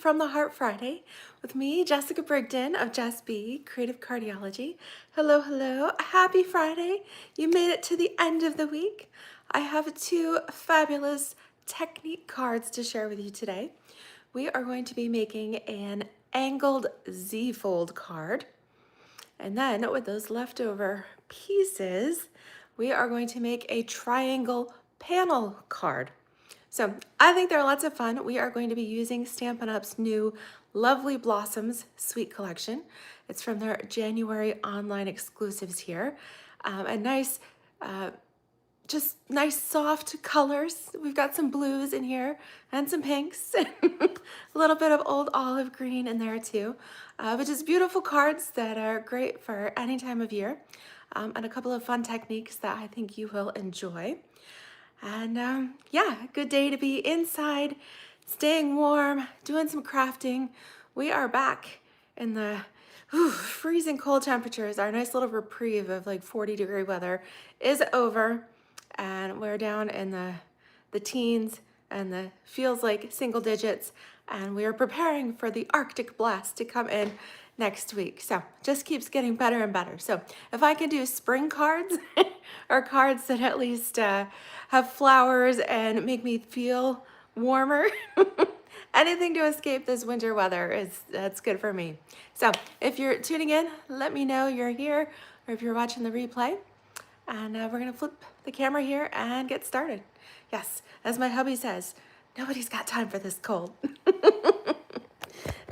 From the Heart Friday with me, Jessica Brigden of JessBCreativeCardiology. Hello, hello. Happy Friday. You made it to the end of the week. I have two fabulous technique cards to share with you today. We are going to be making an angled Z-fold card. And then with those leftover pieces, we are going to make a triangle panel card. So I think they're lots of fun. We are going to be using Stampin' Up's new Lovely Blossoms Sweet Collection. It's from their January online exclusives here. And nice, just nice soft colors. We've got some blues in here and some pinks. A little bit of old olive green in there too. But just beautiful cards that are great for any time of year. And a couple of fun techniques that I think you will enjoy. And yeah, good day to be inside, staying warm, doing some crafting. We are back in the freezing cold temperatures. Our nice little reprieve of like 40-degree weather is over, and we're down in the teens and the feels like single digits, and we are preparing for the Arctic blast to come in next week. So just keeps getting better and better. So if I can do spring cards or cards that at least have flowers and make me feel warmer, anything to escape this winter weather that's good for me. So if you're tuning in, let me know you're here, or if you're watching the replay. And we're gonna flip the camera here and get started. Yes, as my hubby says, nobody's got time for this cold.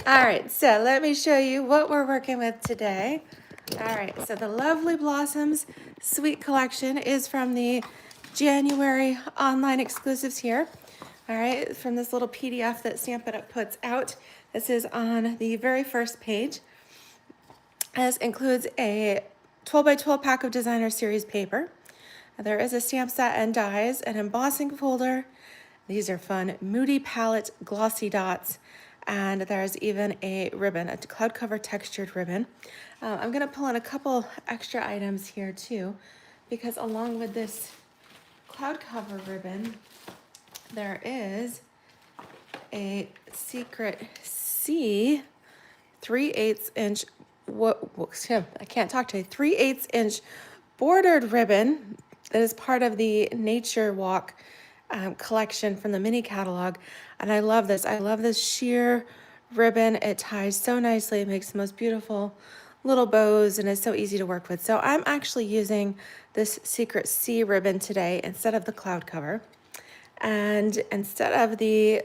All right, so let me show you what we're working with today. All right, so the Lovely Blossoms Sweet Collection is from the January online exclusives here. All right, from this little PDF that Stampin' Up puts out. This is on the very first page. This includes a 12 by 12 pack of designer series paper. There is a stamp set and dies, an embossing folder. These are fun, moody palette glossy dots. And there's even a ribbon, a cloud cover textured ribbon. I'm gonna pull in a couple extra items here too, because along with this cloud cover ribbon, there is a secret C 3/8 inch, I can't talk today, 3/8 inch bordered ribbon that is part of the Nature Walk collection from the mini catalog. And I love this. I love this sheer ribbon. It ties so nicely. It makes the most beautiful little bows and is so easy to work with. So I'm actually using this Secret C ribbon today instead of the cloud cover. And instead of the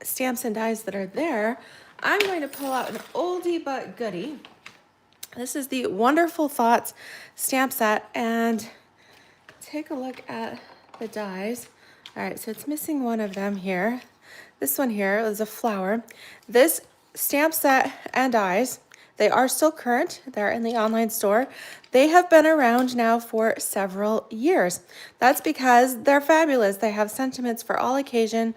stamps and dies that are there, I'm going to pull out an oldie but goodie. This is the Wonderful Thoughts stamp set, and take a look at the dies. All right, so it's missing one of them here. This one here is a flower. This stamp set and dies, they are still current. They're in the online store. They have been around now for several years. That's because they're fabulous. They have sentiments for all occasion.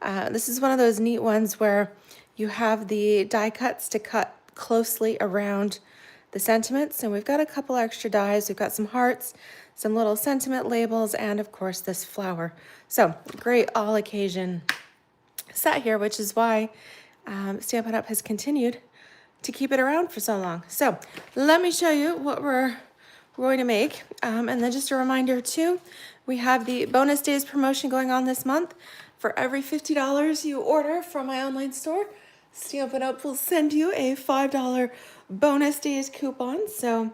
This is one of those neat ones where you have the die cuts to cut closely around the sentiments. And we've got a couple extra dies. We've got some hearts, some little sentiment labels, and of course this flower. So great all occasion set here, which is why Stampin' Up has continued to keep it around for so long. So let me show you what we're going to make. And then just a reminder too, we have the bonus days promotion going on this month. For every $50 you order from my online store, Stampin' Up will send you a $5 bonus days coupon. So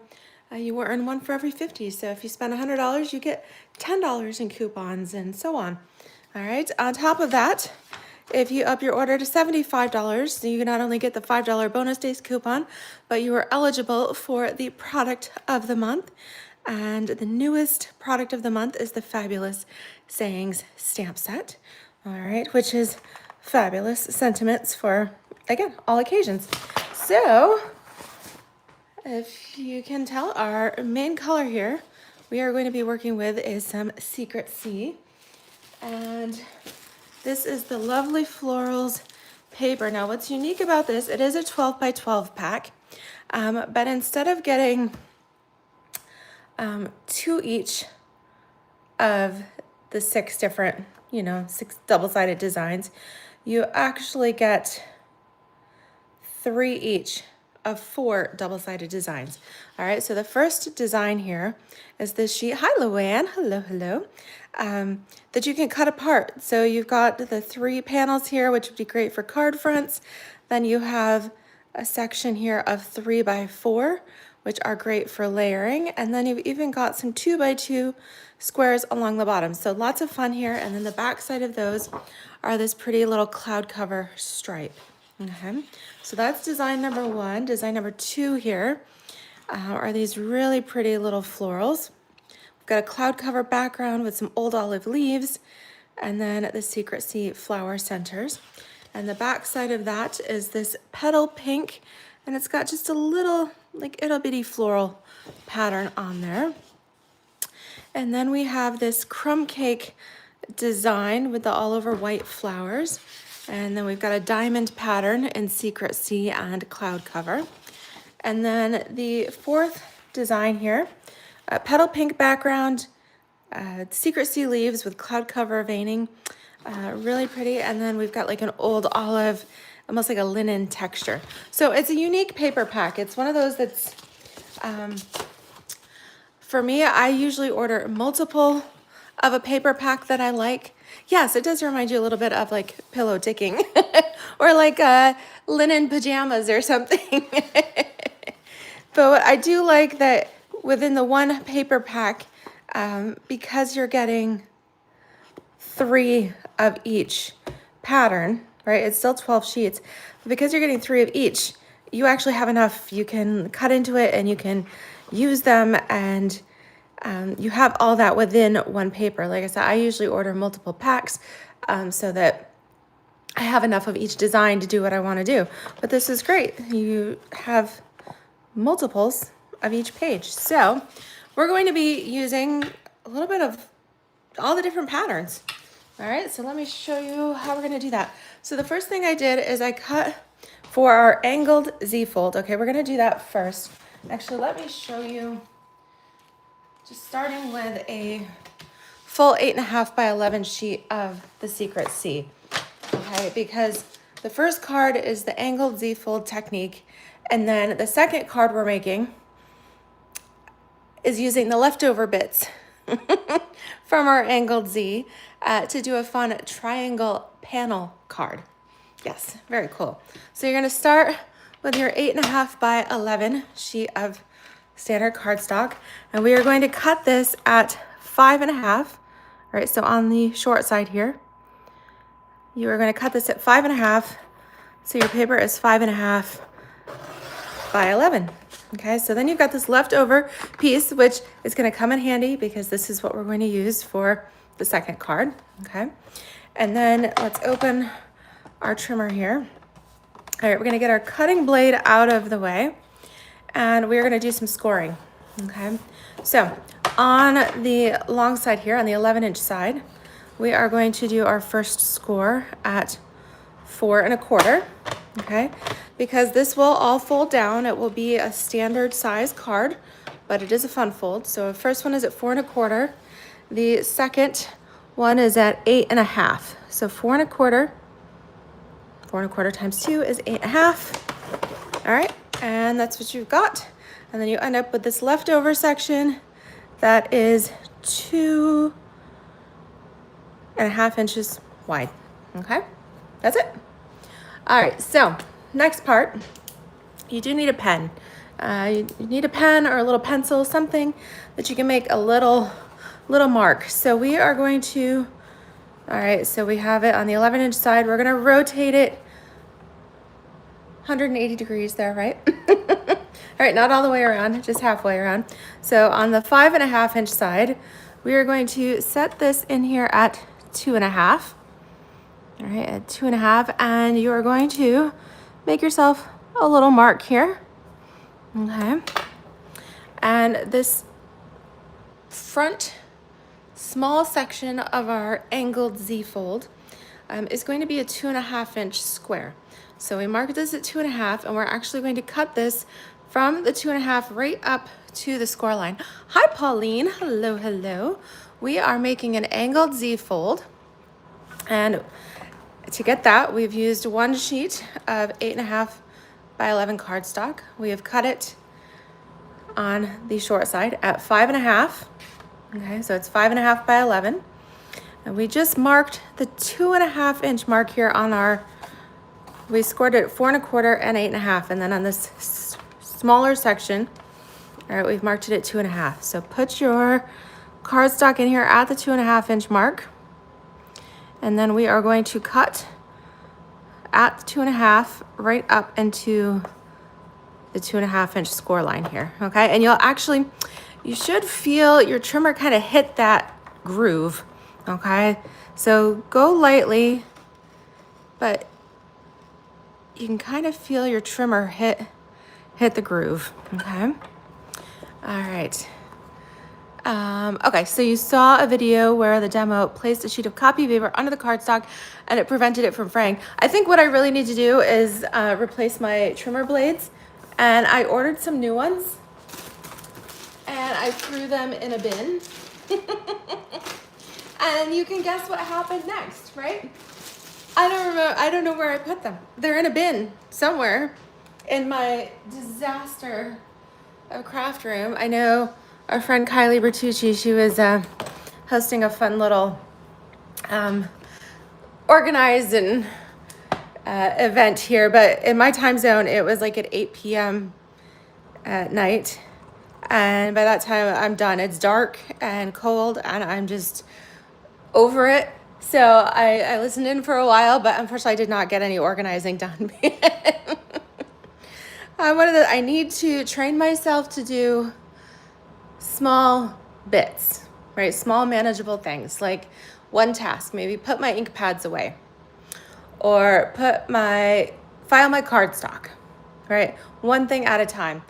you will earn one for every 50. So if you spend $100, you get $10 in coupons and so on. All right, on top of that, if you up your order to $75, you not only get the $5 bonus days coupon, but you are eligible for the product of the month. And the newest product of the month is the Fabulous Sayings stamp set. All right, which is fabulous sentiments for, again, all occasions. So if you can tell, our main color here we are going to be working with is some Secret C. And this is the Lovely Florals paper. Now what's unique about this, it is a 12 by 12 pack, but instead of getting 2 each of the 6 different, 6 double-sided designs, you actually get 3 each of 4 double-sided designs. All right, so the first design here is this sheet. Hi, Luann. Hello, hello. That you can cut apart. So you've got the 3 panels here, which would be great for card fronts. Then you have a section here of 3 by 4, which are great for layering. And then you've even got some 2 by 2 squares along the bottom. So lots of fun here. And then the back side of those are this pretty little cloud cover stripe. Okay, so that's design number 1. Design number 2 here are these really pretty little florals. We've got a cloud cover background with some old olive leaves, and then the Secret Sea flower centers. And the back side of that is this petal pink, and it's got just a little like ittle bitty floral pattern on there. And then we have this crumb cake design with the all over white flowers. And then we've got a diamond pattern in Secret Sea and cloud cover. And then the 4th design here, a petal pink background, Secret Sea leaves with cloud cover veining, really pretty. And then we've got like an old olive, almost like a linen texture. So it's a unique paper pack. It's one of those that's, for me, I usually order multiple of a paper pack that I like. Yes, it does remind you a little bit of like pillow ticking or like linen pajamas or something. But I do like that within the one paper pack, because you're getting 3 of each pattern, right? It's still 12 sheets, but because you're getting 3 of each, you actually have enough. You can cut into it and you can use them, and you have all that within one paper. Like I said, I usually order multiple packs so that I have enough of each design to do what I want to do. But this is great. You have multiples of each page. So we're going to be using a little bit of all the different patterns. All right, so let me show you how we're going to do that. So the first thing I did is I cut for our angled Z-fold. Okay, we're going to do that first. Actually, let me show you. Just starting with a full 8.5 by 11 sheet of the Secret Sea, okay? Because the first card is the angled Z-fold technique, and then the second card we're making is using the leftover bits from our angled Z to do a fun triangle panel card. Yes, very cool. So you're gonna start with your 8.5 by 11 sheet of standard cardstock, and we are going to cut this at 5.5. Right, so on the short side here, you are going to cut this at 5.5. So your paper is 5.5 by 11. Okay, so then you've got this leftover piece, which is going to come in handy because this is what we're going to use for the second card. Okay, and then let's open our trimmer here. All right, we're going to get our cutting blade out of the way, and we're going to do some scoring. Okay, so on the long side here, on the 11-inch side, we are going to do our first score at 4 1/4. Okay, because this will all fold down. It will be a standard size card, but it is a fun fold. So the first one is at 4 1/4. The second one is at 8.5. So 4 1/4. 4 1/4 times 2 is 8.5. All right, and that's what you've got. And then you end up with this leftover section that is 2.5 inches wide. Okay, that's it. All right, so next part, you do need a pen. You need a pen or a little pencil, something that you can make a little mark. So we are going to, all right, so we have it on the 11-inch side. We're gonna rotate it 180 degrees there, right? All right, not all the way around, just halfway around. So on the 5.5-inch side, we are going to set this in here at 2.5. All right, at 2.5, and you are going to make yourself a little mark here. Okay, and this front small section of our angled Z-fold is going to be a 2.5-inch square. So we marked this at 2.5, and we're actually going to cut this from the 2.5 right up to the score line. Hi, Pauline. Hello, hello. We are making an angled Z-fold, and to get that, we've used one sheet of 8.5 by 11 cardstock. We have cut it on the short side at 5.5. Okay, so it's 5.5 by 11. And we just marked the 2.5 inch mark here on our, we scored it at 4.25 and 8.5. And then on this smaller section, all right, we've marked it at 2.5. So put your cardstock in here at the 2.5 inch mark. And then we are going to cut at the 2.5 right up into the 2.5 inch score line here, okay? And you should feel your trimmer kind of hit that groove, okay? So go lightly, but you can kind of feel your trimmer hit the groove, okay? All right. Okay, so you saw a video where the demo placed a sheet of copy paper under the cardstock and it prevented it from fraying. I think what I really need to do is replace my trimmer blades, and I ordered some new ones and I threw them in a bin. And you can guess what happened next, right? I don't know where I put them. They're in a bin somewhere in my disaster of craft room. I know our friend Kylie Bertucci, she was hosting a fun little organized and event here, but in my time zone, it was like at 8 p.m. at night. And by that time, I'm done. It's dark and cold, and I'm just over it. So I listened in for a while, but unfortunately, I did not get any organizing done. I need to train myself to do small bits, right? Small manageable things, like one task, maybe put my ink pads away, or file my cardstock, right? One thing at a time.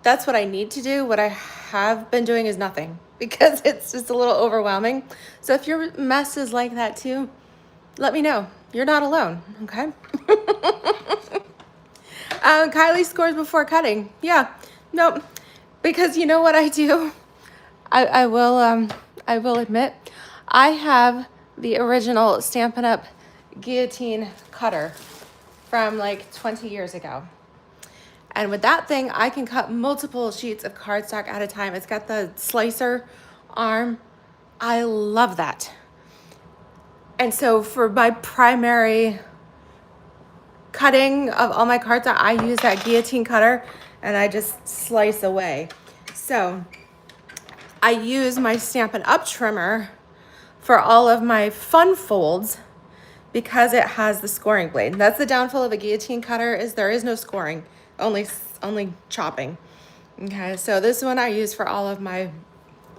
That's what I need to do. What I have been doing is nothing, because it's just a little overwhelming. So if your mess is like that too, let me know. You're not alone, okay? Kylie scores before cutting. Yeah, nope. Because you know what I do? I will admit, I have the original Stampin' Up! Guillotine cutter from like 20 years ago. And with that thing, I can cut multiple sheets of cardstock at a time. It's got the slicer arm. I love that. And so for my primary cutting of all my cardstock, I use that guillotine cutter and I just slice away. So I use my Stampin' Up! Trimmer for all of my fun folds because it has the scoring blade. That's the downfall of a guillotine cutter, is there is no scoring, only chopping. Okay, so this one I use for all of my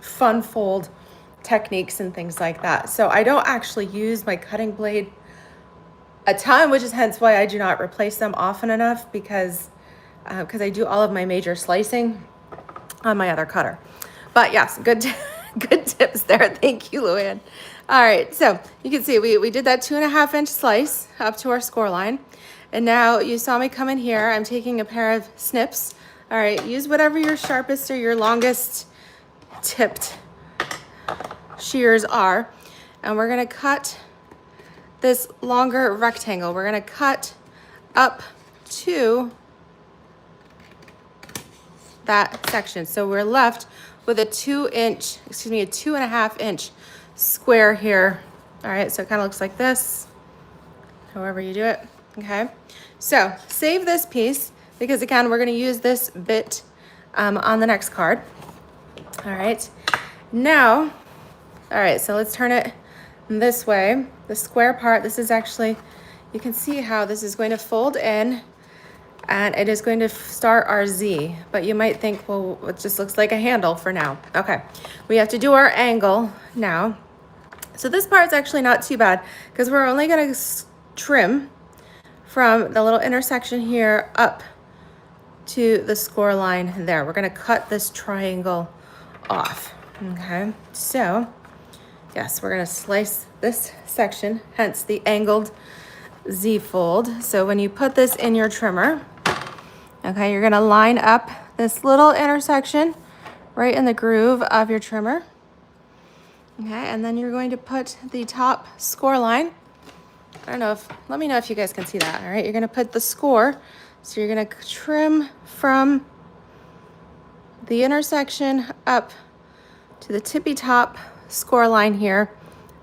fun fold techniques and things like that. So I don't actually use my cutting blade a ton, which is hence why I do not replace them often enough, because I do all of my major slicing on my other cutter. But yes, good tips there. Thank you, Luann. All right, so you can see we did that 2.5 inch slice up to our score line. And now you saw me come in here. I'm taking a pair of snips. All right, use whatever your sharpest or your longest tipped shears are. And we're gonna cut this longer rectangle. We're gonna cut up to that section. So we're left with a 2.5 inch square here. All right, so it kind of looks like this, however you do it. Okay, so save this piece, because again, we're going to use this bit on the next card. All right, now, all right, so let's turn it this way. The square part, this is actually, you can see how this is going to fold in, and it is going to start our Z, but you might think, well, it just looks like a handle for now. Okay, we have to do our angle now. So this part's actually not too bad, because we're only going to trim from the little intersection here up to the score line there. We're going to cut this triangle off. Okay, so yes, we're going to slice this section, hence the angled Z fold. So when you put this in your trimmer, okay, you're going to line up this little intersection right in the groove of your trimmer. Okay, and then you're going to put the top score line I don't know if, let me know if you guys can see that. All right, you're gonna put the score. So you're gonna trim from the intersection up to the tippy top score line here.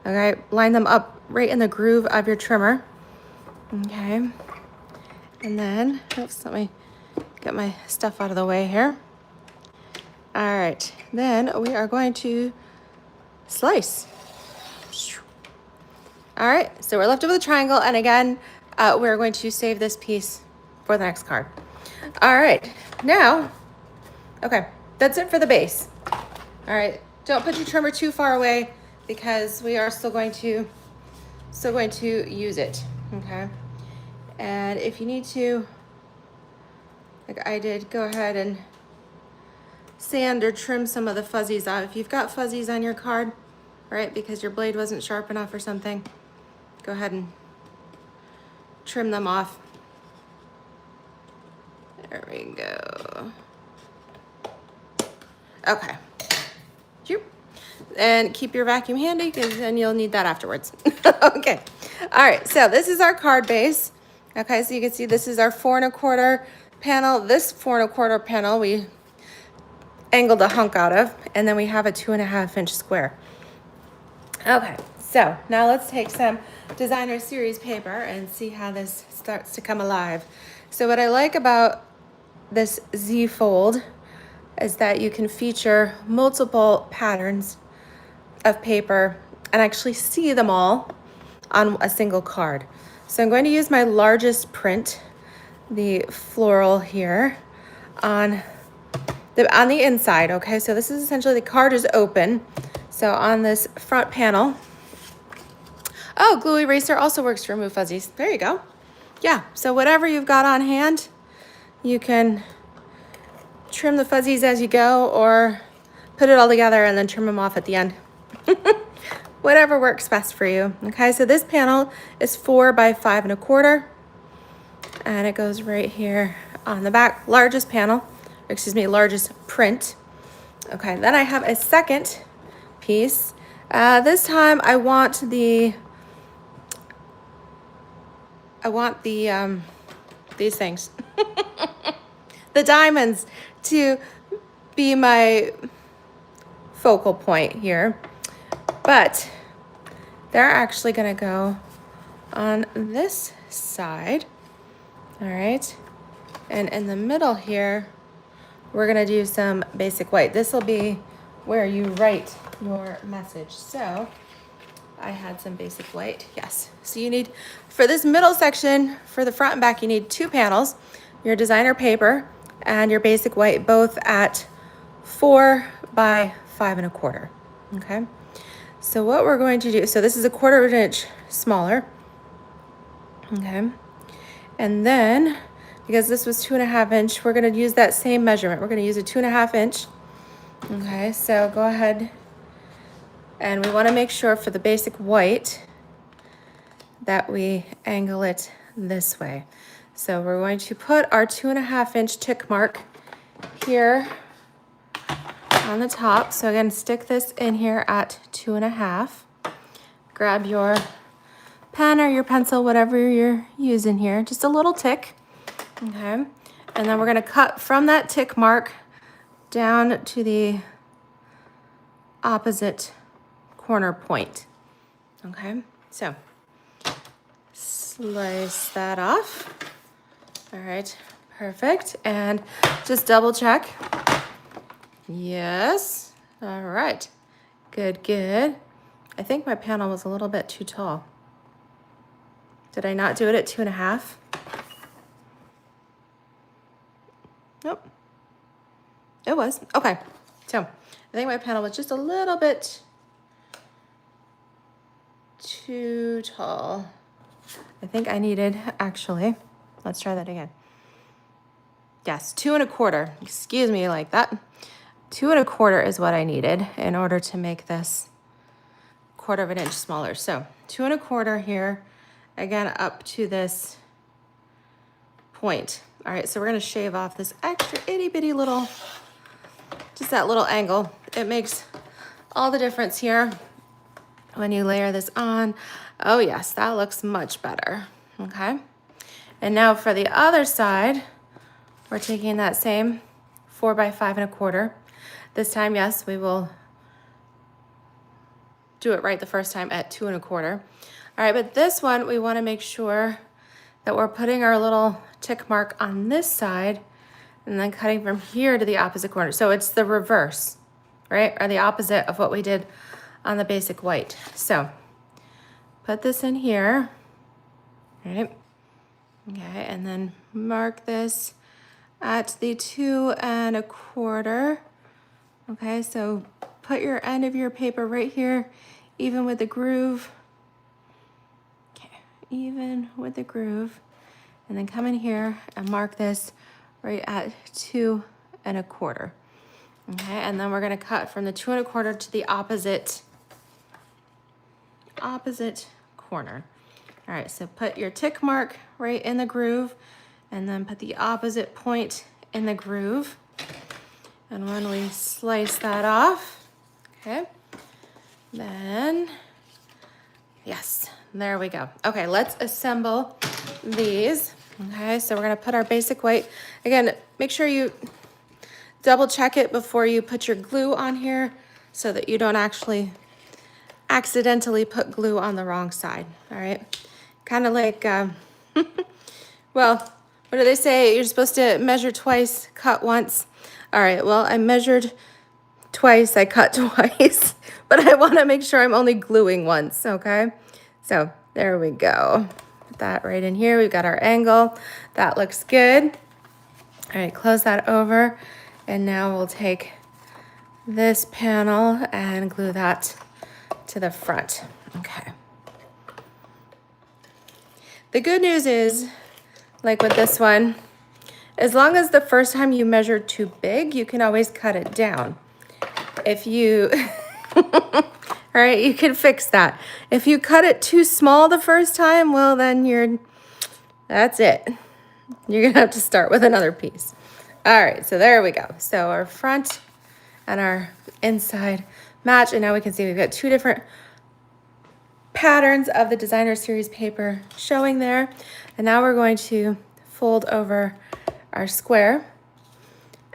Okay, line them up right in the groove of your trimmer. Okay, and then, oops, let me get my stuff out of the way here. All right, then we are going to slice. All right, so we're left with a triangle, and again, we're going to save this piece for the next card. All right, now, okay, that's it for the base. All right, don't put your trimmer too far away because we are still going to use it, okay? And if you need to, like I did, go ahead and sand or trim some of the fuzzies out. If you've got fuzzies on your card, right, because your blade wasn't sharp enough or something, go ahead and trim them off. There we go. Okay. And keep your vacuum handy because then you'll need that afterwards. Okay. All right. So this is our card base. Okay. So you can see this is our 4 1/4 panel. This 4 1/4 panel we angled a hunk out of, and then we have a 2.5 inch square. Okay. So now let's take some designer series paper and see how this starts to come alive. So what I like about this Z fold is that you can feature multiple patterns of paper and actually see them all on a single card. So I'm going to use my largest print, the floral here, on the inside, okay? So this is essentially, the card is open. So on this front panel, oh, glue eraser also works to remove fuzzies. There you go. Yeah, so whatever you've got on hand, you can trim the fuzzies as you go or put it all together and then trim them off at the end. Whatever works best for you. Okay, so this panel is 4 by 5 1/4, and it goes right here on the back. Largest panel, excuse me, largest print. Okay, then I have a second piece. This time I want the these things, the diamonds, to be my focal point here. But they're actually gonna go on this side, all right? And in the middle here, we're gonna do some basic white. This will be where you write your message. So I had some basic white, yes. So you need, for this middle section, for the front and back, you need 2 panels, your designer paper and your basic white, both at 4 by 5 1/4, okay? So what we're going to do, so this is a 1/4 inch smaller, okay? And then, because this was 2.5 inch, we're gonna use that same measurement. We're gonna use a 2.5 inch, okay? So go ahead, and we wanna make sure for the basic white that we angle it this way. So we're going to put our 2.5 inch tick mark here on the top. So again, stick this in here at 2.5. Grab your pen or your pencil, whatever you're using here, just a little tick, okay? And then we're gonna cut from that tick mark down to the opposite corner point, okay? So slice that off. All right, perfect. And just double check. Yes. All right. Good, good. I think my panel was a little bit too tall. Did I not do it at 2.5? Nope. It was. Okay. So I think my panel was just a little bit too tall. I think I needed, actually, let's try that again. Yes, 2 1/4. Excuse me like that. 2 1/4 is what I needed in order to make this 1/4 inch smaller. So 2 1/4 here, again, up to this point. All right, so we're gonna shave off this extra itty bitty little, just that little angle. It makes all the difference here when you layer this on. Oh yes, that looks much better, okay? And now for the other side, we're taking that same 4 by 5 1/4. This time, yes, we will do it right the first time at 2 1/4. All right, but this one, we wanna make sure that we're putting our little tick mark on this side and then cutting from here to the opposite corner. So it's the reverse, right? Or the opposite of what we did on the basic white. So put this in here, right? Okay, and then mark this at the 2 1/4. Okay, so put your end of your paper right here, even with the groove. Okay, even with the groove. And then come in here and mark this right at 2 1/4. Okay, and then we're gonna cut from the 2 1/4 to the opposite corner. All right, so put your tick mark right in the groove and then put the opposite point in the groove. And when we slice that off, okay, then, yes, there we go. Okay, let's assemble these. Okay, so we're gonna put our basic white. Again, make sure you double check it before you put your glue on here so that you don't actually accidentally put glue on the wrong side, all right? Kind of like, well, what do they say? You're supposed to measure twice, cut once. All right, well, I measured twice, I cut twice, but I wanna make sure I'm only gluing once, okay? So there we go. Put that right in here. We've got our angle. That looks good. All right, close that over. And now we'll take this panel and glue that to the front. Okay. The good news is, like with this one, as long as the first time you measure too big, you can always cut it down. If you, all right, you can fix that. If you cut it too small the first time, well, then that's it. You're gonna have to start with another piece. All right, so there we go. So our front and our inside match, and now we can see we've got two different patterns of the designer series paper showing there. And now we're going to fold over our square.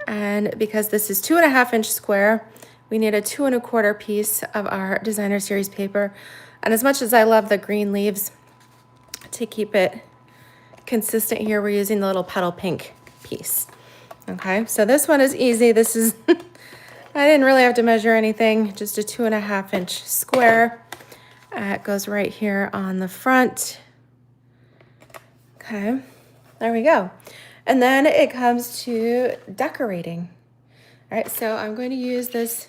And because this is 2 1/2 inch square, we need a 2 1/4 piece of our designer series paper. And as much as I love the green leaves, to keep it consistent here, we're using the little petal pink piece. Okay, so this one is easy. This is, I didn't really have to measure anything, just a 2 1/2 inch square. It goes right here on the front. Okay, there we go. And then it comes to decorating. All right, so I'm going to use this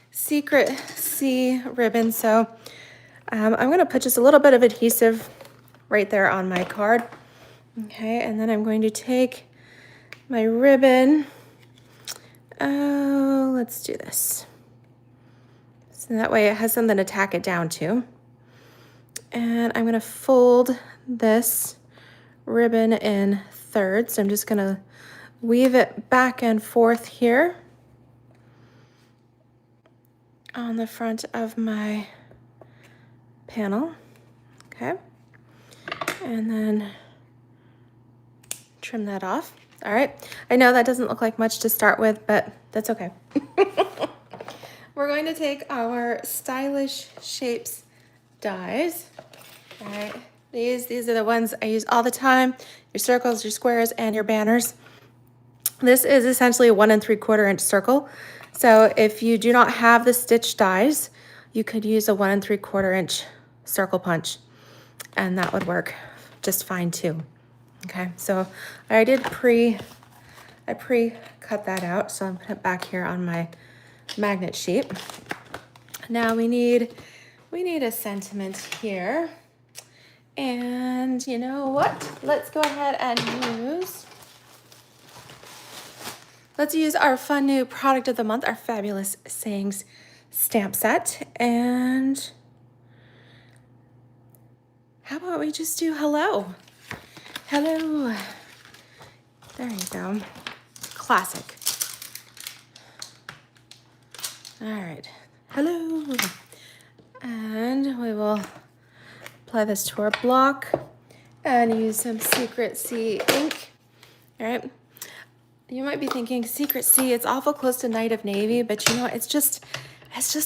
Secret C ribbon. So I'm going to put just a little bit of adhesive right there on my card. Okay, and then I'm going to take my ribbon. Oh, let's do this. So that way it has something to tack it down to. And I'm going to fold this ribbon in thirds. So I'm just going to weave it back and forth here on the front of my panel. Okay. And then trim that off. All right. I know that doesn't look like much to start with, but that's okay. We're going to take our Stylish Shapes dies. All right. These are the ones I use all the time. Your circles, your squares, and your banners. This is essentially a 1 3/4 inch circle. So if you do not have the stitch dies, you could use a 1 3/4 inch circle punch, and that would work just fine too. Okay, so I pre-cut that out, so I'm putting it back here on my magnet sheet. Now we need a sentiment here. And you know what? Let's go ahead and use our fun new product of the month, our Fabulous Sayings stamp set. And how about we just do hello? Hello. There you go. Classic. All right. Hello. And we will apply this to our block and use some Secret C ink. All right. You might be thinking Secret C, it's awful close to Night of Navy, but you know, it's just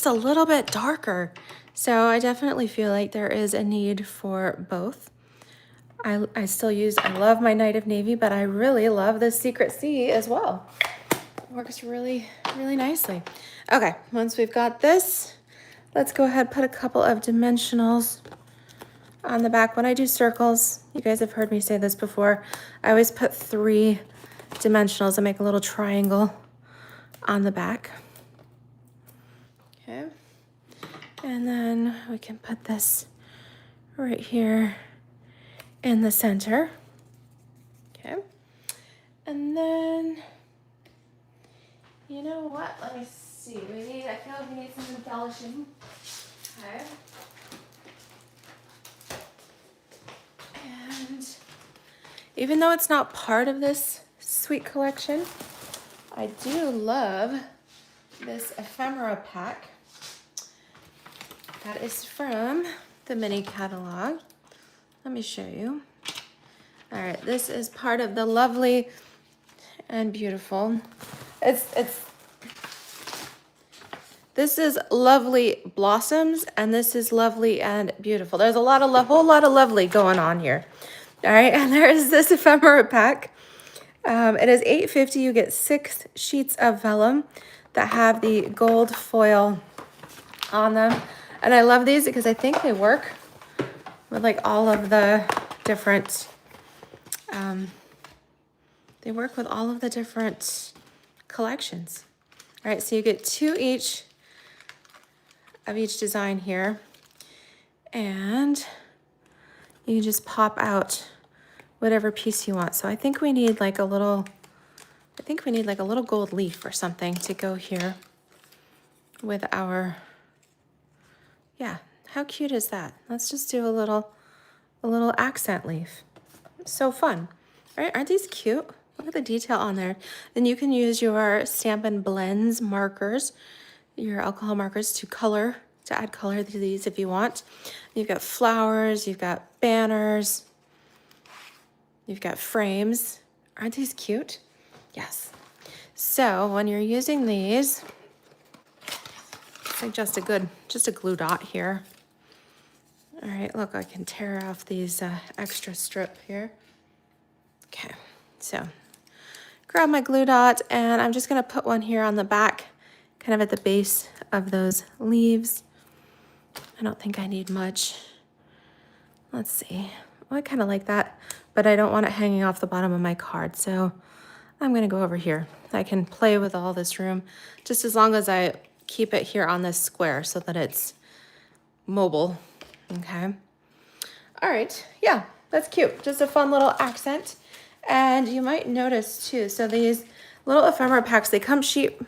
a little bit darker. So I definitely feel like there is a need for both. I love my Night of Navy, but I really love the Secret C as well. It works really, really nicely. Okay, once we've got this, let's go ahead and put a couple of dimensionals on the back. When I do circles, you guys have heard me say this before, I always put 3 dimensionals and make a little triangle on the back. Okay, and then we can put this right here in the center. Okay, and then you know what? Let me see. I feel like we need some embellishing. Okay. And even though it's not part of this sweet collection, I do love this ephemera pack that is from the mini catalog. Let me show you. All right, this is part of the lovely and beautiful. This is Lovely Blossoms, and this is Lovely and Beautiful. There's a whole lot of lovely going on here. All right, and there is this ephemera pack. It is $8.50. You get 6 sheets of vellum that have the gold foil on them. And I love these because I think they work with like all of the different, collections. All right, so you get 2 each of each design here. And you just pop out whatever piece you want. So I think we need like a little gold leaf or something to go here with our, yeah, how cute is that? Let's just do a little accent leaf. So fun, right? Aren't these cute? Look at the detail on there. Then you can use your Stampin' Blends markers, your alcohol markers to add color to these if you want. You've got flowers, you've got banners, you've got frames. Aren't these cute? Yes. So when you're using these, it's like just a glue dot here. All right, look, I can tear off these extra strip here. Okay, so grab my glue dot, and I'm just gonna put one here on the back, kind of at the base of those leaves. I don't think I need much. Let's see. Well, I kind of like that, but I don't want it hanging off the bottom of my card, so I'm gonna go over here. I can play with all this room, just as long as I keep it here on this square so that it's mobile, okay? All right, yeah, that's cute. Just a fun little accent. And you might notice too, so these little ephemera packs, they come shrink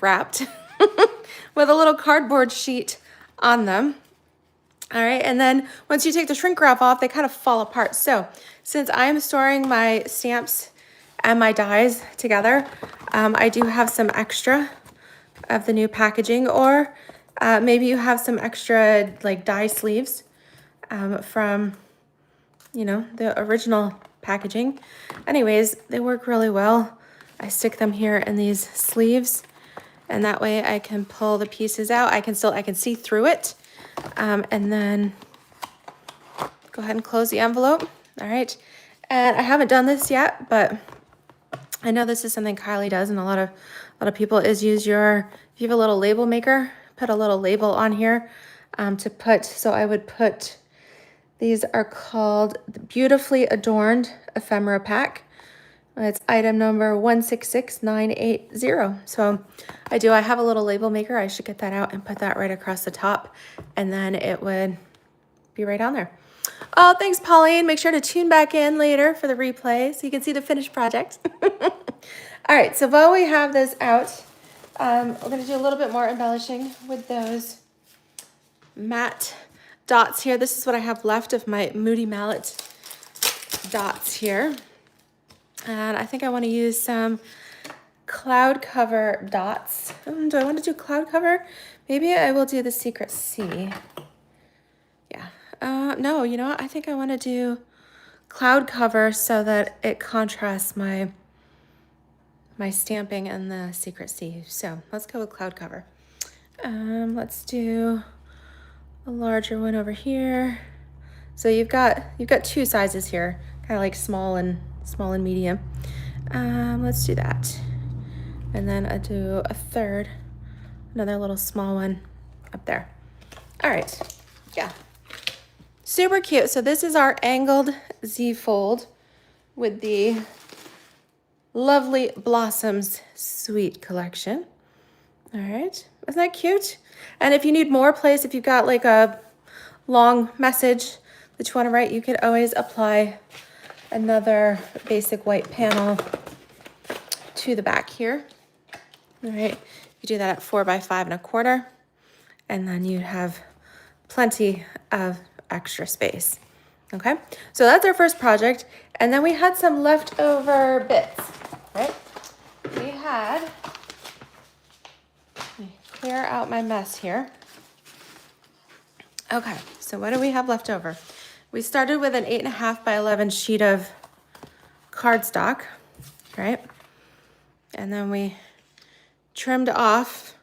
wrapped with a little cardboard sheet on them. All right, and then once you take the shrink wrap off, they kind of fall apart. So since I am storing my stamps and my dies together, I do have some extra of the new packaging, or maybe you have some extra like die sleeves from, you know, the original packaging. Anyways, they work really well. I stick them here in these sleeves, and that way I can pull the pieces out. I can see through it, and then go ahead and close the envelope. All right, and I haven't done this yet, but I know this is something Kylie does, and a lot of people is use if you have a little label maker, put a little label on here to put. So I would put, these are called the Beautifully Adorned Ephemera Pack. It's item number 166980. So I have a little label maker. I should get that out and put that right across the top, and then it would be right on there. Oh, thanks, Pauline. Make sure to tune back in later for the replay so you can see the finished project. All right, so while we have this out, we're going to do a little bit more embellishing with those matte dots here. This is what I have left of my Moody Mallet dots here. And I think I want to use some cloud cover dots. Do I want to do cloud cover? Maybe I will do the Secret C. No, you know what? I think I want to do cloud cover so that it contrasts my stamping and the secret C. So let's go with cloud cover. Let's do a larger one over here. So you've got two sizes here, kind of like small and medium. Let's do that. And then I do a third, another little small one up there. All right, yeah. Super cute. So this is our angled Z fold with the Lovely Blossoms Sweet Collection. All right, isn't that cute? And if you need more place, if you've got like a long message that you want to write, you could always apply another basic white panel to the back here. All right, you do that at 4 by 5 1/4, and then you have plenty of extra space. Okay, so that's our first project. And then we had some leftover bits, right? We had, let me clear out my mess here. Okay, so what do we have left over? We started with an 8.5 by 11 sheet of cardstock, right? And then we trimmed off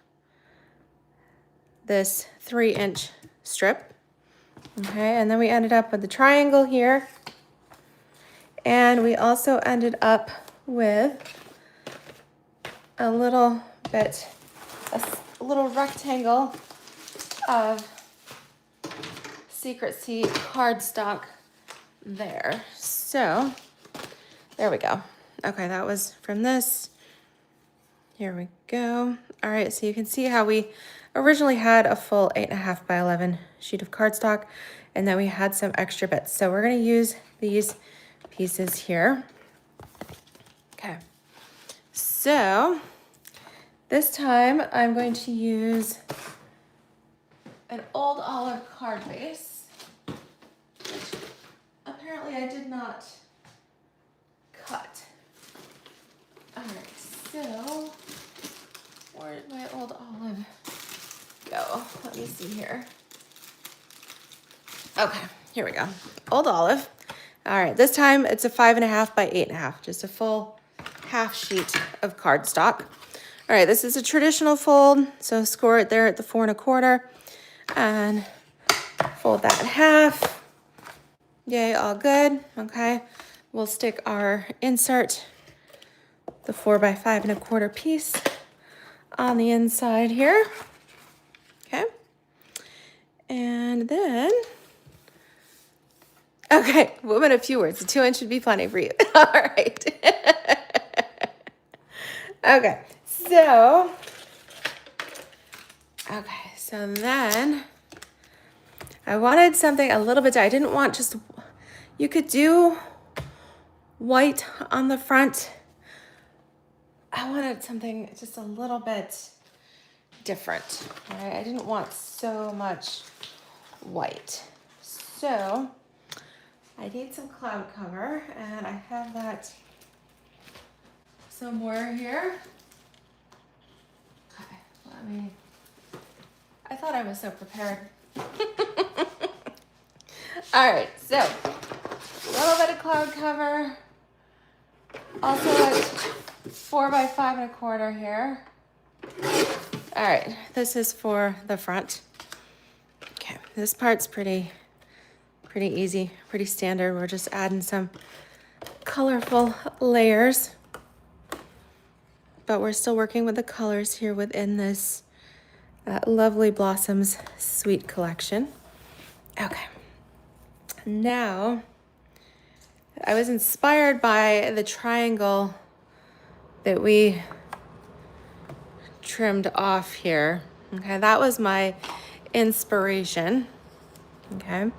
this 3-inch strip. Okay, and then we ended up with the triangle here. And we also ended up with a little bit, a little rectangle of Secret C cardstock there. So there we go. Okay, that was from this. Here we go. All right, so you can see how we originally had a full 8.5 by 11 sheet of cardstock, and then we had some extra bits. So we're gonna use these pieces here. Okay, so this time I'm going to use an old olive card base, which apparently I did not cut. All right, so where did my old olive go? Let me see here. Okay, here we go. Old olive. All right, this time it's a 5.5 by 8.5, just a full half sheet of cardstock. All right, this is a traditional fold, so score it there at the 4 1/4 and fold that in half. Yay, all good. Okay, we'll stick our insert, the 4 by 5 1/4 piece, on the inside here. Okay, and then, okay, woman of few words, a 2-inch should be plenty for you. All right. Okay, so then I wanted something a little bit, I didn't want just, you could do white on the front. I wanted something just a little bit different, all right? I didn't want so much white. So I need some cloud cover, and I have that somewhere here. Okay, I thought I was so prepared. All right, so a little bit of cloud cover. Also at 4 by 5 1/4 here. All right, this is for the front. Okay, this part's pretty easy, pretty standard. We're just adding some colorful layers, but we're still working with the colors here within this Lovely Blossoms Sweet Collection. Okay, now I was inspired by the triangle that we trimmed off here. Okay, that was my inspiration. Okay,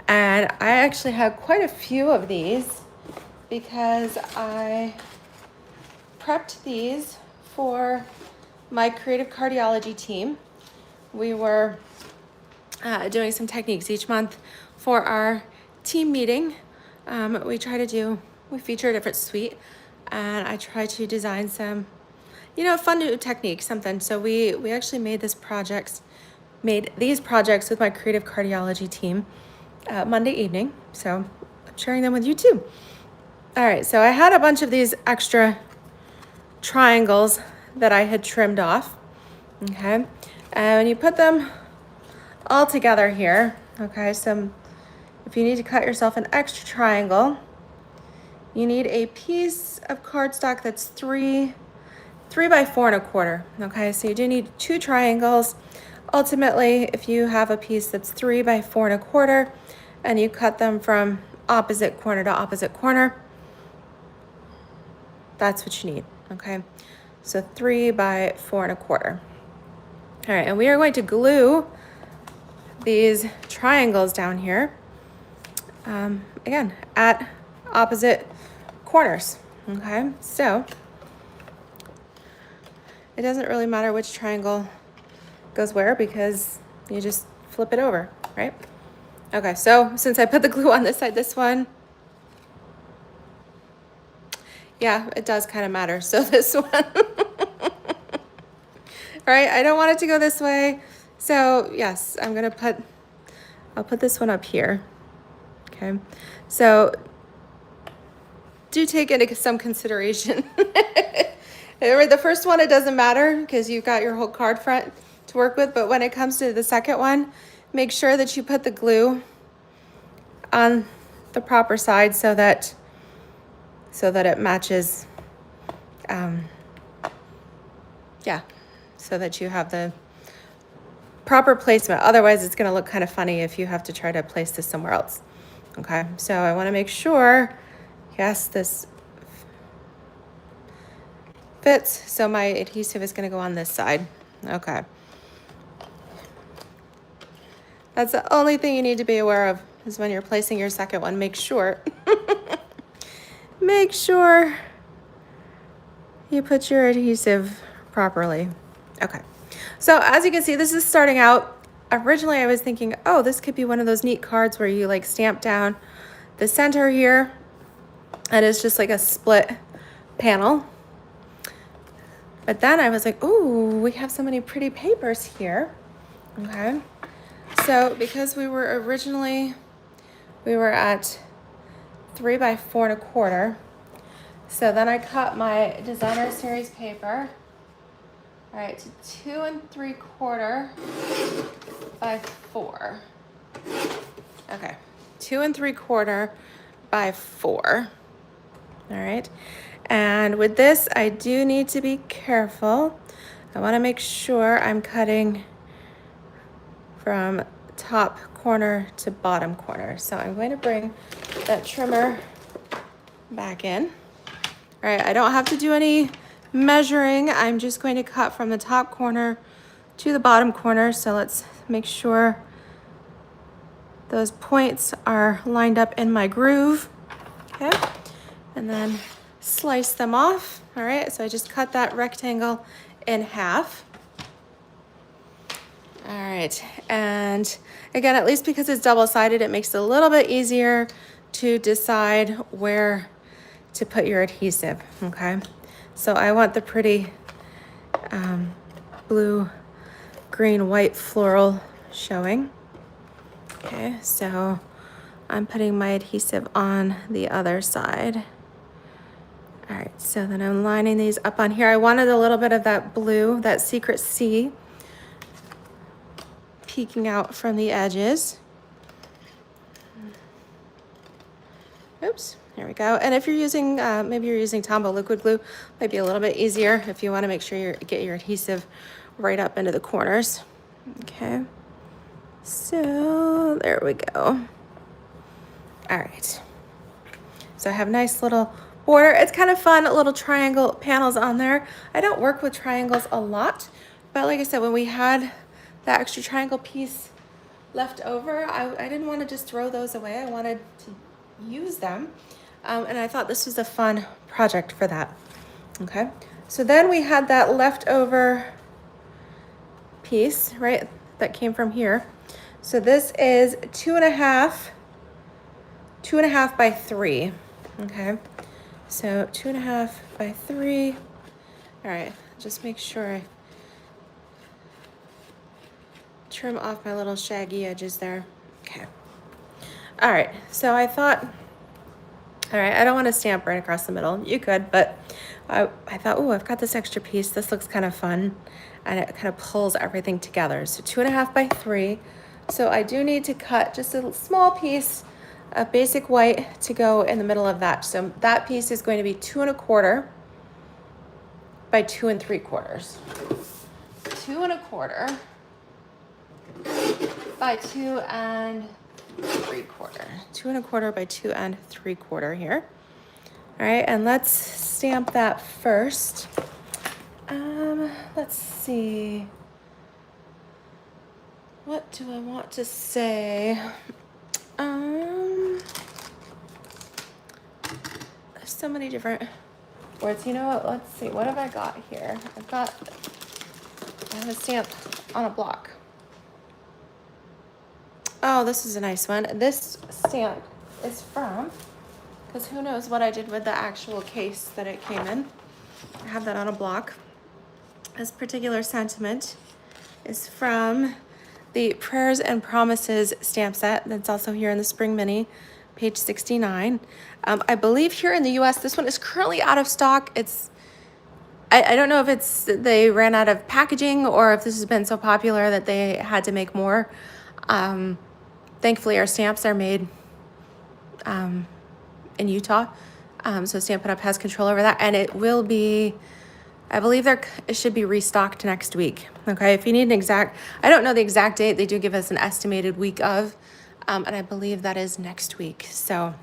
and I actually have quite a few of these because I prepped these for my creative cardiology team. We were doing some techniques each month for our team meeting. We feature a different suite, and I try to design some, fun new techniques, something. So we actually made these projects with my creative cardiology team. Monday evening, so I'm sharing them with you too. All right, so I had a bunch of these extra triangles that I had trimmed off, okay? And you put them all together here, okay? So if you need to cut yourself an extra triangle, you need a piece of cardstock that's 3 by 4 1/4, okay? So you do need 2 triangles. Ultimately, if you have a piece that's 3 by 4 1/4 and you cut them from opposite corner to opposite corner, that's what you need, okay? So 3 by 4 1/4. All right, and we are going to glue these triangles down here, again, at opposite corners, okay? So it doesn't really matter which triangle goes where because you just flip it over, right? Okay, so since I put the glue on this side, this one, yeah, it does kind of matter. So this one, all right, I don't want it to go this way. So yes, I'll put this one up here, okay? So do take into some consideration. The first one, it doesn't matter because you've got your whole card front to work with, but when it comes to the second one, make sure that you put the glue on the proper side so that it matches, yeah, so that you have the proper placement. Otherwise, it's gonna look kind of funny if you have to try to place this somewhere else, okay? So I wanna make sure, yes, this fits, so my adhesive is gonna go on this side, okay. That's the only thing you need to be aware of is when you're placing your second one, make sure you put your adhesive properly. Okay, so as you can see, this is starting out. Originally, I was thinking, oh, this could be one of those neat cards where you like stamp down the center here, and it's just like a split panel. But then I was like, ooh, we have so many pretty papers here, okay? So because we were at 3 by 4 1/4. So then I cut my designer series paper, all right, to 2 3/4 by 4. Okay, 2 3/4 by 4. All right, and with this, I do need to be careful. I want to make sure I'm cutting from top corner to bottom corner. So I'm going to bring that trimmer back in. All right, I don't have to do any measuring. I'm just going to cut from the top corner to the bottom corner. So let's make sure those points are lined up in my groove, okay? And then slice them off, all right? So I just cut that rectangle in half. All right, and again, at least because it's double-sided, it makes it a little bit easier to decide where to put your adhesive, okay? So I want the pretty blue, green, white floral showing. Okay, so I'm putting my adhesive on the other side. All right, so then I'm lining these up on here. I wanted a little bit of that blue, that secret C, peeking out from the edges. Oops, there we go. And if you're using, maybe you're using Tombow liquid glue, might be a little bit easier if you want to make sure you get your adhesive right up into the corners. Okay, so there we go. All right, so I have nice little border. It's kind of fun, little triangle panels on there. I don't work with triangles a lot, but like I said, when we had that extra triangle piece left over, I didn't want to just throw those away. I wanted to use them, and I thought this was a fun project for that. Okay, so then we had that leftover piece, right, that came from here. So this is 2.5 by 3. Okay, so 2.5 by 3. All right, just make sure I trim off my little shaggy edges there. Okay, All right, so I thought, all right, I don't want to stamp right across the middle. You could, but I thought, oh, I've got this extra piece. This looks kind of fun, and it kind of pulls everything together. So 2.5 by 3. So I do need to cut just a small piece of basic white to go in the middle of that. So that piece is going to be 2.25 by 2 3/4. 2.25 by 2 3/4. 2.25 by 2 3/4 here. All right, and let's stamp that first. Let's see. What do I want to say? There's so many different words. You know what? Let's see. What have I got here? I have a stamp on a block. Oh, this is a nice one. This stamp is from, because who knows what I did with the actual case that it came in. I have that on a block. This particular sentiment is from the Prayers and Promises stamp set that's also here in the Spring Mini, page 69. I believe here in the US, this one is currently out of stock. I don't know if they ran out of packaging or if this has been so popular that they had to make more. Thankfully, our stamps are made in Utah, so Stampin' Up! Has control over that, and it will be, I believe it should be restocked next week. Okay, if you need an exact, I don't know the exact date. They do give us an estimated week of, and I believe that is next week. So,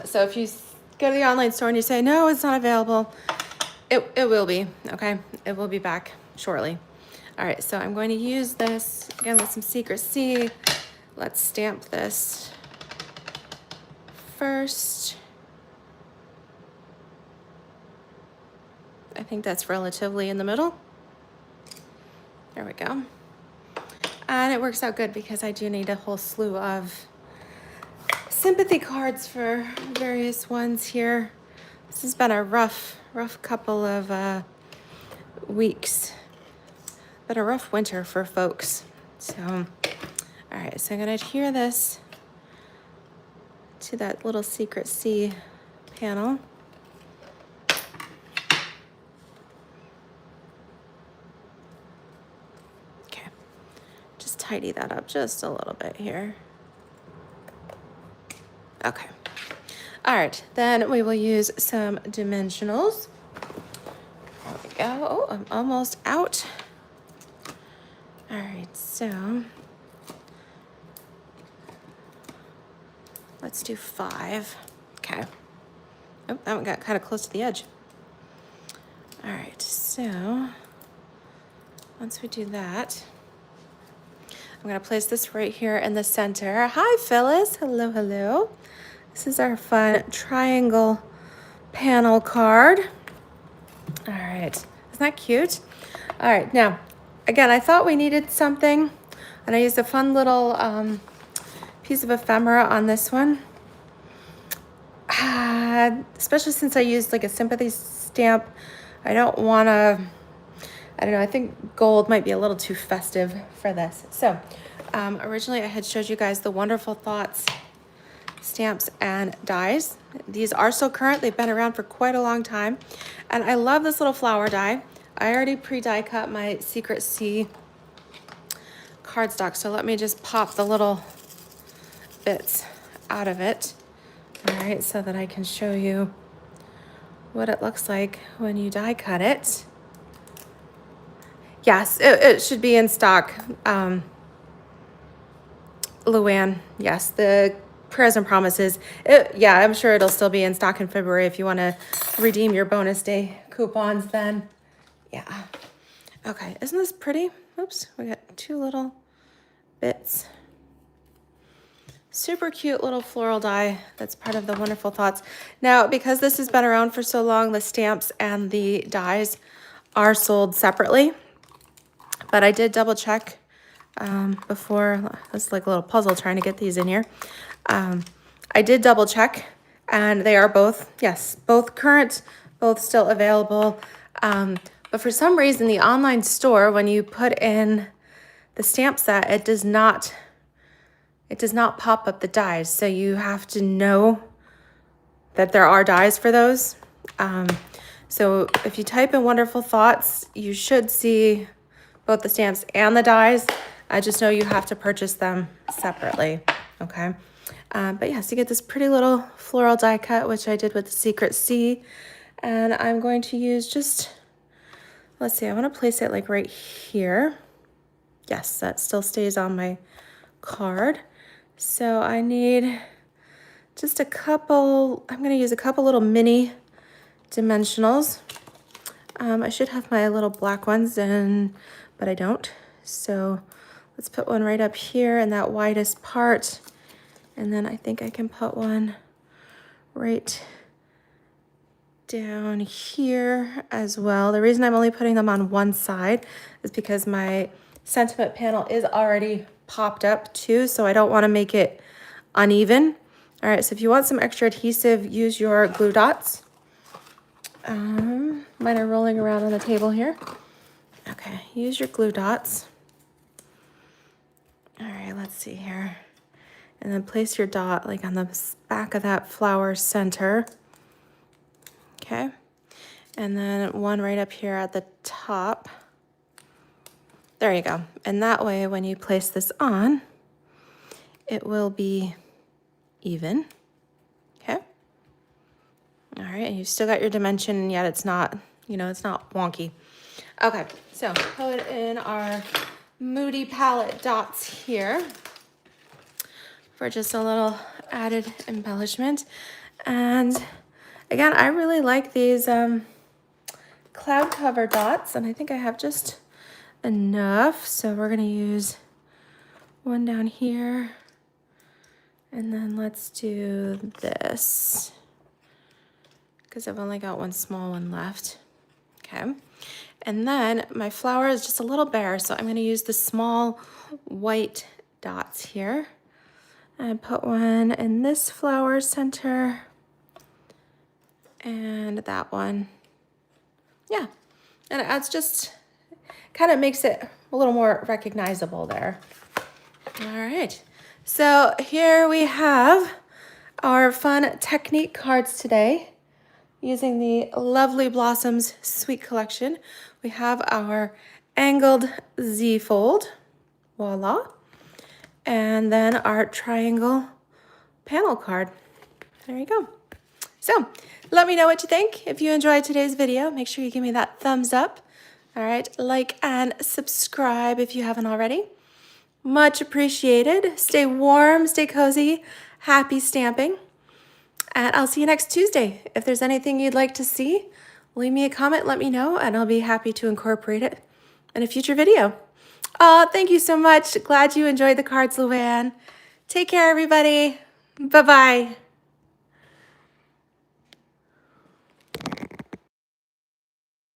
so if you go to the online store and you say no, it's not available, it will be. Okay, it will be back shortly. All right, so I'm going to use this again with some secrecy. Let's stamp this first. I think that's relatively in the middle. There we go. And it works out good because I do need a whole slew of sympathy cards for various ones here. This has been a rough couple of weeks. Been a rough winter for folks. So, all right, so I'm gonna adhere this to that little secret C panel. Okay, just tidy that up just a little bit here. Okay, all right, then we will use some dimensionals. There we go. Oh, I'm almost out. All right, so let's do 5. Okay. Oh, that one got kind of close to the edge. All right, so once we do that, I'm gonna place this right here in the center. Hi, Phyllis. Hello, hello. This is our fun triangle panel card. All right, isn't that cute? All right, now, again, I thought we needed something, and I used a fun little piece of ephemera on this one. Especially since I used like a sympathy stamp, I don't want to, I don't know, I think gold might be a little too festive for this. So originally I had showed you guys the Wonderful Thoughts stamps and dies. These are still current. They've been around for quite a long time. And I love this little flower die. I already pre-die cut my Secret C cardstock. So let me just pop the little bits out of it. All right, so that I can show you what it looks like when you die cut it. Yes, it should be in stock. Luann, yes, the Prayers and Promises. Yeah, I'm sure it'll still be in stock in February if you want to redeem your bonus day coupons then. Yeah. Okay, isn't this pretty? Oops, we got 2 little bits. Super cute little floral die that's part of the Wonderful Thoughts. Now, because this has been around for so long, the stamps and the dies are sold separately. But I did double check before. It's like a little puzzle trying to get these in here. I did double check, and they are both, yes, both current, both still available. But for some reason, the online store, when you put in the stamp set, it does not it does not pop up the dies. So you have to know that there are dies for those. So if you type in Wonderful Thoughts, you should see both the stamps and the dies. I just know you have to purchase them separately, okay? But yeah, so you get this pretty little floral die cut, which I did with the Secret C. And I'm going to use just, let's see, I want to place it like right here. Yes, that still stays on my card. So I need just a couple, I'm going to use a couple little mini dimensionals. I should have my little black ones in, but I don't. So let's put one right up here in that widest part. And then I think I can put one right down here as well. The reason I'm only putting them on one side is because my sentiment panel is already popped up too, so I don't want to make it uneven. All right, so if you want some extra adhesive, use your glue dots. Mine are rolling around on the table here. Okay, use your glue dots. All right, let's see here. And then place your dot like on the back of that flower center. Okay, and then one right up here at the top. There you go. And that way, when you place this on, it will be even. Okay. All right, and you've still got your dimension, and yet it's not, you know, it's not wonky. Okay, so put in our Moody palette dots here for just a little added embellishment. And again, I really like these cloud cover dots, and I think I have just enough. So we're gonna use one down here, and then let's do this because I've only got one small one left. Okay, and then my flower is just a little bare, so I'm gonna use the small white dots here. And put one in this flower center and that one. Yeah, and it adds just, kind of makes it a little more recognizable there. All right, so here we have our fun technique cards today using the Lovely Blossoms Sweet Collection. We have our angled Z fold, voila. And then our triangle panel card. There you go. So let me know what you think. If you enjoyed today's video, make sure you give me that thumbs up. All right, like and subscribe if you haven't already. Much appreciated. Stay warm, stay cozy, happy stamping. And I'll see you next Tuesday. If there's anything you'd like to see, leave me a comment, let me know, and I'll be happy to incorporate it in a future video. Oh, thank you so much. Glad you enjoyed the cards, Luann. Take care, everybody. Bye-bye.